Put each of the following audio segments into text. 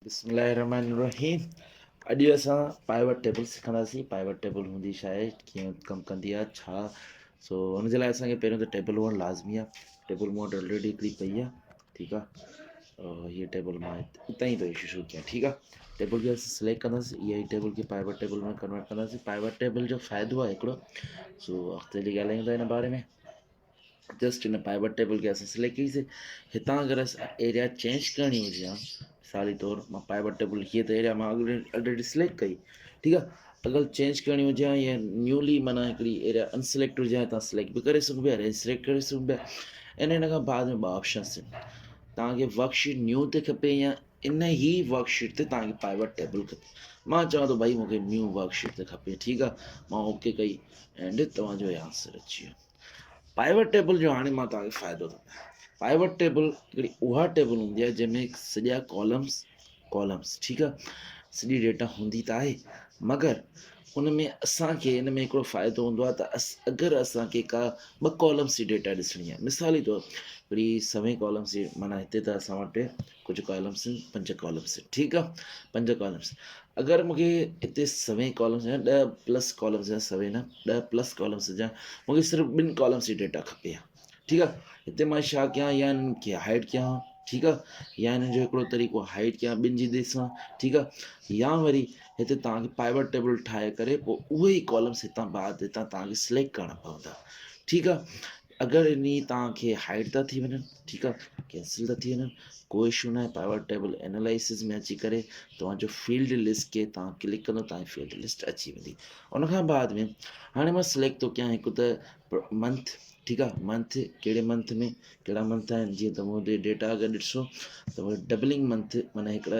बिस्मिल्लाहिर्रहमानिर्रहीम। अॼु असां पाइवट टेबल सिखंदासीं। पाइवट टेबल हूंदी छा आहे, कीअं कमु कंदी आहे, छा। सो हुनजे लाइ असांखे पहिरियों त टेबल हुअणु लाज़मी आहे। टेबल मूं वटि ऑलरेडी हिकिड़ी पई आहे, ठीकु आहे। हीअ टेबल मां हितां ई थो शुरू कयां, ठीकु आहे। टेबल खे असां सिलेक्ट कंदासीं, इहा ई टेबल खे पाइवट टेबल में कन्वर्ट कंदासीं। पाइवट टेबल जो फ़ाइदो आहे हिकिड़ो, सो अॻिते हली ॻाल्हायूं था हिन बारे में। जस्ट हिन पाइवट टेबल खे असां सिलेक्ट कईसीं। हितां अगरि असां एरिया चेंज करणी हुजे हा, मिसाली तौरु मां पाइवट टेबल हीअ त एरिया मां ऑलरेडी सिलेक्ट कई, ठीकु आहे। अगरि चेंज करणी हुजे हा या न्यूली माना हिकिड़ी एरिया अनसिलेक्ट हुजे हा, तव्हां सिलेक्ट बि करे सघो पिया, रेसिलेक्ट करे सघो पिया। ऐं हिन खां बाद में ॿ ऑप्शन्स आहिनि, तव्हांखे वर्कशीट न्यू ते खपे या इन ई वर्कशीट ते तव्हांखे पाइवट टेबल खपे। मां चवां थो भाई मूंखे न्यू वर्कशीट ते खपे, ठीकु आहे। मां ओके कई एंड तव्हांजो आंसर अची वियो। पाइवट टेबल जो हाणे मां तव्हांखे फ़ाइदो थो ॿुधायां। पाइवट टेबल हिकिड़ी उहा टेबल हूंदी आहे जंहिंमें सॼा कॉलम्स, ठीकु आहे, सॼी डेटा हूंदी त आहे, मगर उन में असांखे हिन में हिकिड़ो फ़ाइदो हूंदो आहे त अगरि असांखे का ॿ कॉलम्स जी डेटा ॾिसणी आहे, मिसाली तौरु हिकिड़ी 7 कॉलम्स जी, माना हिते त असां वटि कुझु कॉलम्स आहिनि, 5 कॉलम्स आहिनि, ठीकु आहे, 5 कॉलम्स। अगरि मूंखे हिते 7 कॉलम्स या 10 प्लस कॉलम्स या 7 न 10 प्लस कॉलम्स जा मूंखे सिर्फ़ु 2 कॉलम्स जी डेटा खपे हा, ठीकु आहे। हिते मां छा कयां, या हिननि खे हाइड कयां, ठीकु आहे, या हिननि जो हिकिड़ो तरीक़ो हाइड कयां 2 जी ॾिसां, ठीकु आहे। या वरी हिते तव्हांखे पाइवट टेबल ठाहे करे पोइ उहे ई कॉलम्स हितां बाद हितां तव्हांखे सिलेक्ट करणा पवंदा, ठीकु आहे। अगरि इन तव्हांखे हाइड था थी वञनि, ठीकु आहे, कैंसिल था थी वञनि, कोई इशू न आहे। पाइवट टेबल एनालिसिस में अची करे तव्हांजो फील्ड लिस्ट खे तव्हां क्लिक कंदो, तव्हांजी फील्ड लिस्ट अची वेंदी। उनखां बाद में हाणे मां सिलेक्ट थो कयां हिकु त मंथ, ठीकु आहे। मंथ कहिड़े मंथ में कहिड़ा मंथ आहिनि, जीअं त मूं वटि डेटा अगरि ॾिसो त उहे डबलिंग मंथ, माना हिकिड़ा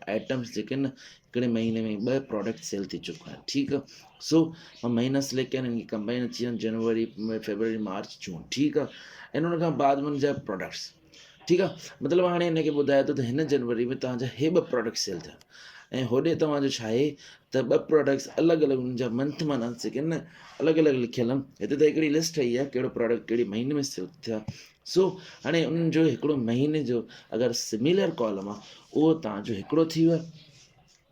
आइटम्स जेके न हिकिड़े महीने में 2 प्रोडक्ट सेल थी चुका आहिनि, ठीकु आहे। सो मां महीना सिलेक्ट कया आहिनि, कंबाइन अची वञनि जनवरी फरवरी मार्च जून, ठीकु आहे। ऐं उनखां बाद में जा प्रोडक्ट्स, ठीकु आहे, मतिलबु हाणे हिनखे ॿुधाए थो त हिन जनवरी में तव्हांजा हे 2 प्रोडक्ट सेल थिया, ऐं होॾे तव्हांजो छा आहे त 2 प्रोडक्ट्स अलॻि अलॻि हुननि जा मंथ माना जेके न अलॻि अलॻि लिखियल आहिनि। हिते त हिकिड़ी लिस्ट ठही आहे कहिड़ो प्रोडक्ट कहिड़े महीने में सेल थिया। सो हाणे उन्हनि जो हिकिड़ो महीने जो अगरि सिमिलर कॉलम आहे, उहो तव्हांजो हिकिड़ो थी वियो आहे,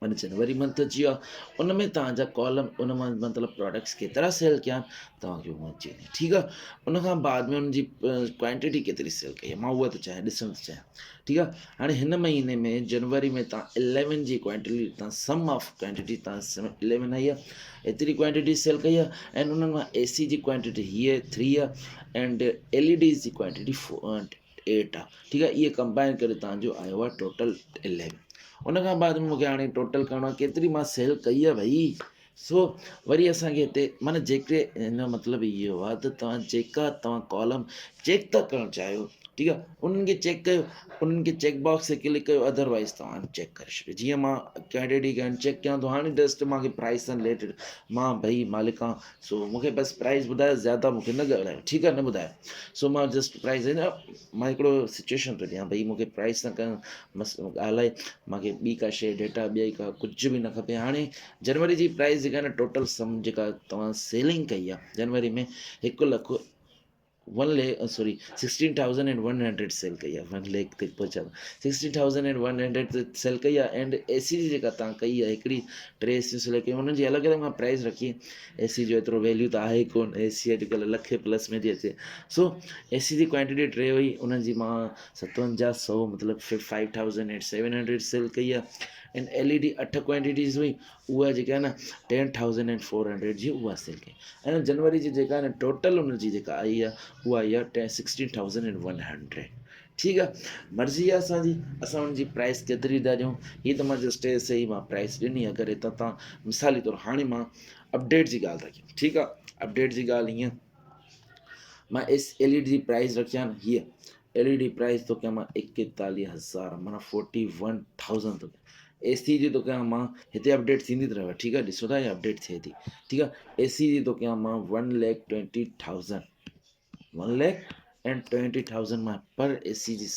माना जनवरी मंथ अची वियो आहे। उन में तव्हांजा कॉलम उन मां मतिलबु प्रोडक्ट्स केतिरा सेल कया आहिनि तव्हांखे उहो अची वञे, ठीकु आहे। उनखां बाद में उनजी क्वांटिटी केतिरी सेल कई आहे, मां उहा थो चाहियां, ॾिसणु थो चाहियां, ठीकु आहे। हाणे हिन महीने में जनवरी में तव्हां 11 जी क्वांटिटी, तव्हां सम ऑफ क्वांटिटी तव्हां 11 आई आहे, एतिरी क्वांटिटी सेल कई आहे। ऐं उन्हनि मां AC जी क्वांटिटी हीअ 3 आहे, एंड LEDs जी क्वांटिटी 8 आहे, ठीकु आहे। इहे कंबाइन करे तव्हांजो आयो आहे टोटल 11। उनखां बाद में मूंखे हाणे टोटल करिणो आहे केतिरी मां सेल कई आहे भई। सो वरी असांखे हिते माना जेके हिन मतिलबु इहो आहे त तव्हां जेका तव्हां कॉलम चेक था करणु चाहियो, ठीकु आहे, उन्हनि खे चेक कयो, उन्हनि खे चेक बॉक्स ते क्लिक कयो, अदरवाइज़ तव्हां चेक करे छॾियो। जीअं मां क्वांटिटी चेक कयां थो, हाणे जस्ट मूंखे प्राइस सां रिलेटेड, मां भई मालिक आहियां, सो मूंखे बसि प्राइस ॿुधायो, ज़्यादा मूंखे न ॻाल्हायो, ठीकु आहे, न ॿुधायो। सो मां जस्ट प्राइस मां हिकिड़ो सिचुएशन थो ॾियां, भई मूंखे प्राइस न करणु मसि ॻाल्हाए, मूंखे ॿी का शइ डेटा ॿिया का कुझु बि न खपे। हाणे जनवरी जी प्राइस जेका आहे न, टोटल सम जेका तव्हां सेलिंग कई आहे जनवरी में 16,100 सेल कई आहे, 1 लाख ते पहुचा 16,100 सेल कई आहे। एंड AC जी जेका तव्हां कई आहे हिकिड़ी 3 AC सिलेक्ट कई, हुननि जी अलॻि अलॻि मां प्राइस रखी। AC जो एतिरो वैल्यू त आहे कोन, AC अॼुकल्ह लखे प्लस में थी अचे। सो AC जी क्वांटिटी 3 हुई, उन्हनि जी मां 5700 मतिलबु 5,700 सेल कई आहे। एंड LED 8 क्वांटिटीज़ हुई, उहा जेका आहे न 10,400 जी उहा सेल कई। ऐं जनवरी जी जेका आहे न टोटल उनजी जेका आई आहे उहा आई आहे 16,100, ठीकु आहे। मर्ज़ी आहे असांजी, असां हुनजी प्राइस केतिरी था ॾियूं, हीअ त मां जस्ट ऐसे ई मां प्राइस ॾिनी। अगरि हितां तव्हां मिसाली तौरु हाणे मां अपडेट जी ॻाल्हि था कयूं, ठीकु आहे। अपडेट जी ॻाल्हि हीअं, मां LED जी प्राइस रखी आहे न, हीअ LED प्राइस थो कयां मां 41,000, माना 41,000 थो कयां। AC जी थो कयां मां, हिते अपडेट थींदी त रहे, ठीकु आहे, ॾिसो था अपडेट थिए थी, ठीकु आहे। AC जी थो कयां मां 1,20,000, 1,20,000 मां पर AC जी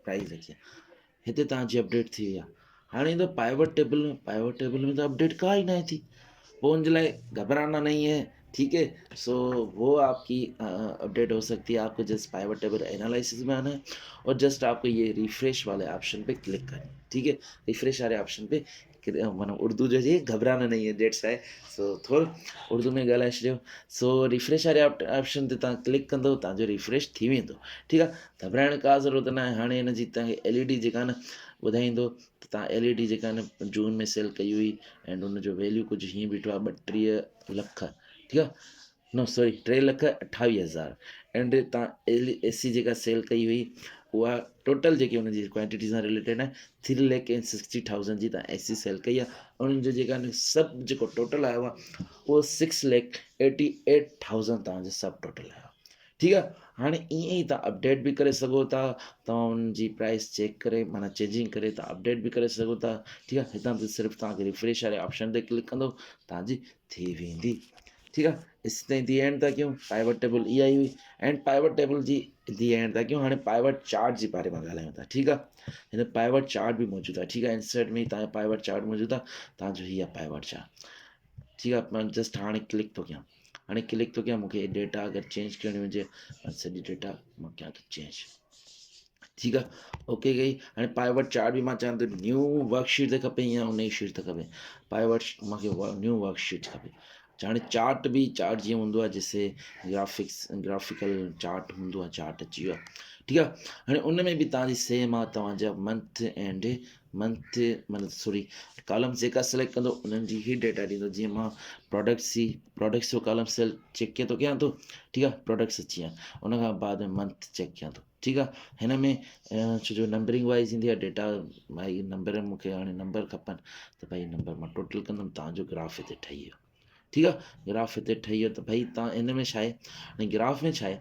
प्राइस रखी आहे। हिते तव्हांजी अपडेट थी वई आहे। हाणे ईंदो पाइवट टेबल में, पाइवट टेबल में त अपडेट का ई न थी, वो उनजे लाइ घबराना नहीं है, ठीक है। सो वो आपकी अपडेट हो सकती है। आपको जस्ट पाइवट टेबल एनालिसिस में आना है और जस्ट आपको ये रिफ्रेश वाले ऑप्शन पे क्लिक करना है। ठीक है। रिफ्रेश वारे ऑप्शन पे माना उर्दू जो है घबराना नहीं है, डेट्स आहे सो थोरो उर्दू में ॻाल्हाए छॾियो। सो रिफ्रेश वारे ऑप्शन ते तव्हां क्लिक कंदो तव्हांजो रिफ्रेश थी वेंदो, ठीकु आहे। घबराइण का ज़रूरत न आहे। हाणे हिन जी तव्हांखे एलईडी जेका न ॿुधाईंदो त तव्हां एलईडी जेका न जून में सेल कई हुई एंड उनजो वैल्यू कुझु हीअं बीठो आहे 32 लख, ठीकु आहे। नो सॉरी 3,28,000 एंड तव्हां एसी जेका सेल कई हुई उहा टोटल जेकी हुनजी क्वांटिटी सां रिलेटेड आहे 3,60,000 जी तव्हां एसी सेल कई आहे। उन्हनि जो जेका सभु जेको टोटल आयो आहे उहो 6,88,000 तव्हांजो सभु टोटल आयो आहे, ठीकु आहे। हाणे ईअं ई तव्हां अपडेट बि करे सघो था, तव्हां उनजी प्राइस चेक करे माना चेंजिंग करे तव्हां अपडेट बि करे सघो था, ठीकु आहे। हितां ते सिर्फ़ु तव्हांखे रिफ्रेश वारे ऑप्शन ते क्लिक कंदो तव्हांजी थी वेंदी, ठीकु आहे। इस ताईं दी एंड था कयूं। पाइवट टेबल इहा ई हुई एंड पाइवट टेबल जी दी एंड था कयूं। हाणे पाइवट चार्ट जे बारे में ॻाल्हायूं था, ठीकु आहे। हिन पाइवट चार्ट बि मौजूदु आहे, ठीकु आहे। इंसर्ट में तव्हांजो पाइवट चार्ट मौजूदु आहे, तव्हांजो हीअ आहे पाइवट चार्ट, ठीकु आहे। मां जस्ट हाणे क्लिक थो कयां, हाणे क्लिक थो कयां। मूंखे डेटा अगरि चेंज करणी हुजे सॼी डेटा मां कयां थो चेंज, ठीकु आहे। ओके कई। हाणे पाइवट चार्ट बि मां चाहियां थो न्यू वर्कशीट ते खपे या उन ई शीट ते खपे। पाइवट मूंखे न्यू वर्कशीट खपे। हाणे चार्ट बि चार्ट जीअं हूंदो आहे जैसे ग्राफिकल चार्ट हूंदो आहे, चार्ट अची वियो आहे, ठीकु आहे। हाणे उन में बि तव्हांजी सेम आहे, तव्हांजा मंथ एंड मंथ मतिलबु सॉरी कॉलम्स जेका सिलेक्ट कंदो उन्हनि जी ई डेटा ॾींदो। जीअं मां प्रोडक्ट्स जो कॉलम सेल चेक कीअं थो कयां थो, ठीकु आहे। प्रोडक्ट्स अची विया, उन खां बाद मंथ चेक कयां थो, ठीकु आहे। हिन में छो जो नंबरिंग वाइज़ ईंदी आहे डेटा, भाई नंबर मूंखे हाणे नंबर खपनि त भाई नंबर मां टोटल कंदुमि, तव्हांजो ग्राफ हिते ठही वियो, ठीकु आहे। ग्राफ हिते ठही वियो त भाई तव्हां हिन में छा आहे, हाणे ग्राफ में छा आहे,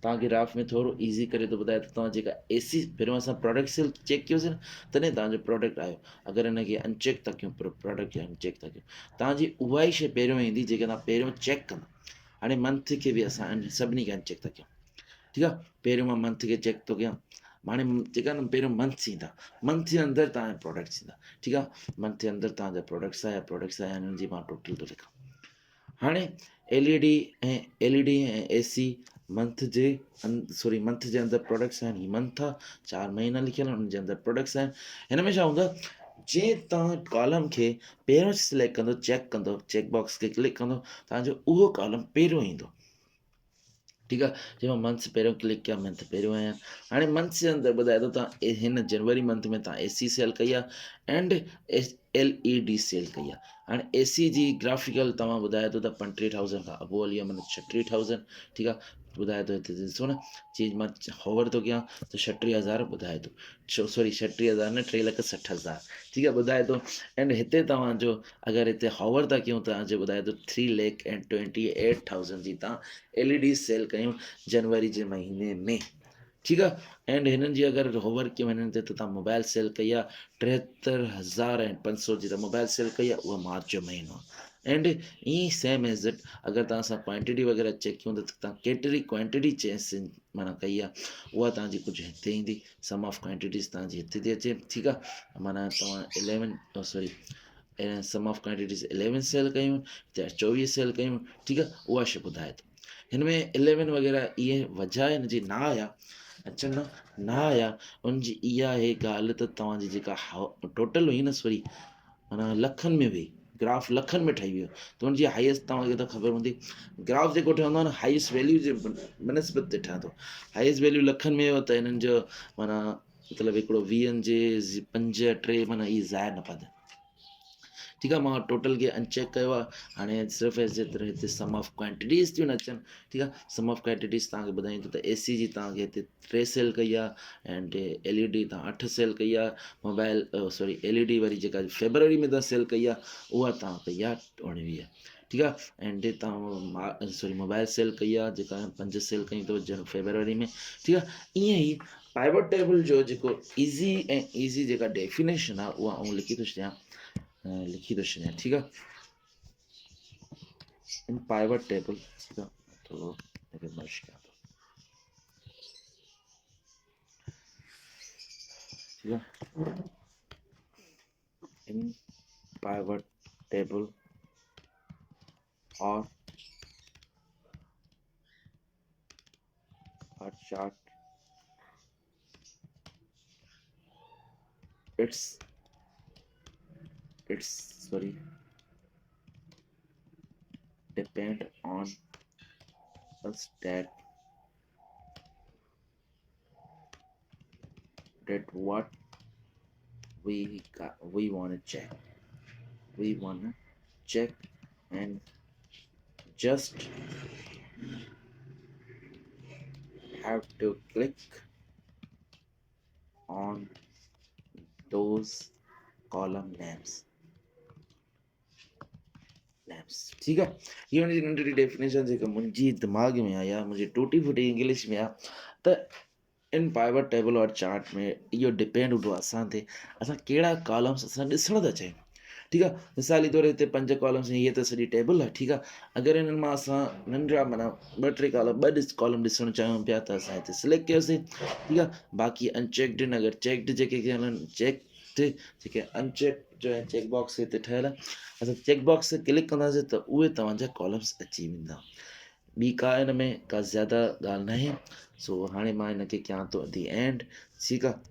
तव्हां ग्राफ में थोरो ईज़ी करे थो ॿुधाए त तव्हां जेका एसी पहिरियों असां प्रोडक्ट सेल चेक कयोसीं न, तॾहिं तव्हांजो प्रोडक्ट आयो। अगरि हिनखे अनचेक था कयूं प्रोडक्ट खे अनचेक था कयूं, तव्हांजी उहा ई शइ पहिरियों ईंदी जेके तव्हां पहिरियों चेक कंदा। हाणे मंथ खे बि असां सभिनी खे अनचेक था कयूं, ठीकु आहे। पहिरियों मां मंथ खे चेक थो कयां। हाणे जेका न पहिरियों मंथ्स ईंदा, मंथ जे अंदरि तव्हांजा प्रोडक्ट्स ईंदा, ठीकु आहे। मंथ जे अंदरि तव्हांजा प्रोडक्ट्स आया हिननि जी मां टोटल थो लिखां। हाणे एलईडी ऐं एसी मंथ जे मंथ जे अंदरि प्रोडक्ट्स आहिनि, हीअ मंथ आहे, 4 महीना लिखियल आहिनि, हुन जे अंदरि प्रोडक्ट्स आहिनि। हिन में छा हूंदो आहे, जीअं तव्हां कॉलम खे पहिरियों सिलेक्ट कंदो, चेक कंदो, चेक बॉक्स खे क्लिक कंदो, तव्हांजो उहो कॉलम पहिरियों ईंदो, ठीकु आहे। जीअं मां मंथ्स पहिरियों क्लिक कया, मंथ पहिरियों आया। हाणे मंथ्स जे अंदरि ॿुधाए थो तव्हां हिन जनवरी मंथ में तव्हां एसी सेल कई आहे एंड एलईडी सेल कई आहे। हाणे एसी जी ग्राफिकल तव्हां ॿुधाए थो त 35,000 खां अबो हली आहे, मतिलबु 36,000, ठीकु आहे। ॿुधाए थो हिते ॾिसो न, चीज मां होवर थो कयां त 36,000 ॿुधाए थो, सॉरी 36,000 न 3,60,000, ठीकु आहे ॿुधाए थो। एंड हिते तव्हांजो अगरि हिते होवर था कयूं तव्हांजो ॿुधाए थो 3,28,000 जी तव्हां एलईडी सेल कयूं जनवरी जे महीने में, ठीकु आहे। एंड हिननि जी अगरि होवर कयूं हिननि ते त तव्हां मोबाइल सेल कई आहे 73,500 जी त मोबाइल सेल कई आहे, उहा मार्च जो महीनो आहे। एंड ईअं सेम एज़ इट अगरि तव्हां सां क्वांटिटी वग़ैरह चेक कयूं त तव्हां केतिरी क्वांटिटी माना कई आहे उहा तव्हांजी कुझु हिते ईंदी। सम ऑफ क्वांटिटीज़ तव्हांजी हिते थी अचे, ठीकु आहे। माना तव्हां 11 sorry sum of quantities 11 cell कयूं त 24 सेल कयूं, ठीकु आहे। उहा शइ ॿुधाए थो। हिन में 11 वग़ैरह इहे वजह हिन जी न आया अचनि न आया, उनजी इहा आहे ॻाल्हि त तव्हांजी जेका टोटल हुई न सॉरी माना लखनि में हुई, ग्राफ लखनि में ठही वियो त हुनजी हाईएस्ट तव्हांखे त ख़बर हूंदी। ग्राफ जेको ठहंदो आहे न हाईएस्ट वैल्यू जे बनस्बत ते ठहंदो, हाईएस्ट वैल्यू लखनि में हुयो त हिननि जो माना मतिलबु हिकिड़ो 20 जे 5 3 माना इहे ज़ाहिर न पवंदा, ठीकु आहे। मां टोटल खे अनचेक कयो आहे। हाणे सिर्फ़ु जेतिरो हिते सम ऑफ क्वांटिटीज़ थियूं न अचनि, ठीकु आहे। सम ऑफ क्वांटिटीज़ तव्हांखे ॿुधाईंदो त एसी जी तव्हांखे हिते 3 सेल कई आहे एंड एलईडी तव्हां 8 सेल कई आहे। मोबाइल सॉरी एलईडी वरी जेका फेबरवरी में तव्हां सेल कई आहे उहा तव्हां कई आहे 19, ठीकु आहे। एंड तव्हां सॉरी मोबाइल सेल कई आहे जेका 5 सेल कई अथव फेबरवरी में, ठीकु आहे। ईअं ई पाइवट टेबल जो जेको ईज़ी जेका डेफिनेशन आहे उहा आउं लिखी थो छॾियां, ठीकु आहे। इन पाइवट टेबल, ठीकु आहे, थोरो हिनखे मर्ज कयां थो, ठीकु आहे। इन पाइवट टेबल और chart, its it's sorry depend on us that what we want to check and just have to click on those column names ठीक है ये हुनजी नंढड़ी डेफिनेशन जेका मुंहिंजी दिमाग़ में आया मुंहिंजी टूटी फूटी इंग्लिश में आहे त इन पाइवट टेबल और चार्ट में इहो डिपेंड हूंदो आहे असां ते असां कहिड़ा कॉलम्स असां ॾिसण था चाहियूं ठीकु आहे मिसाल जे तौर हिते 5 कॉलम्स हीअ त सॼी टेबल आहे ठीकु आहे अगरि हिननि मां असां नंढड़ा माना 2-3 कॉलम ॾिसणु चाहियूं पिया त असां हिते सिलेक्ट कयोसीं ठीकु आहे बाक़ी अनचेक्ड आहिनि अगरि चेक्ड जेके हलनि चेक्ड जेके अनचेक जो आहे चेक बॉक्स हिते ठहियल आहे असां चेक बॉक्स ते क्लिक कंदासीं त उहे तव्हांजा कॉलम्स अची वेंदा ॿी का हिन में का ज़्यादा ॻाल्हि न आहे सो हाणे मां हिनखे कयां थो दी एंड ठीकु आहे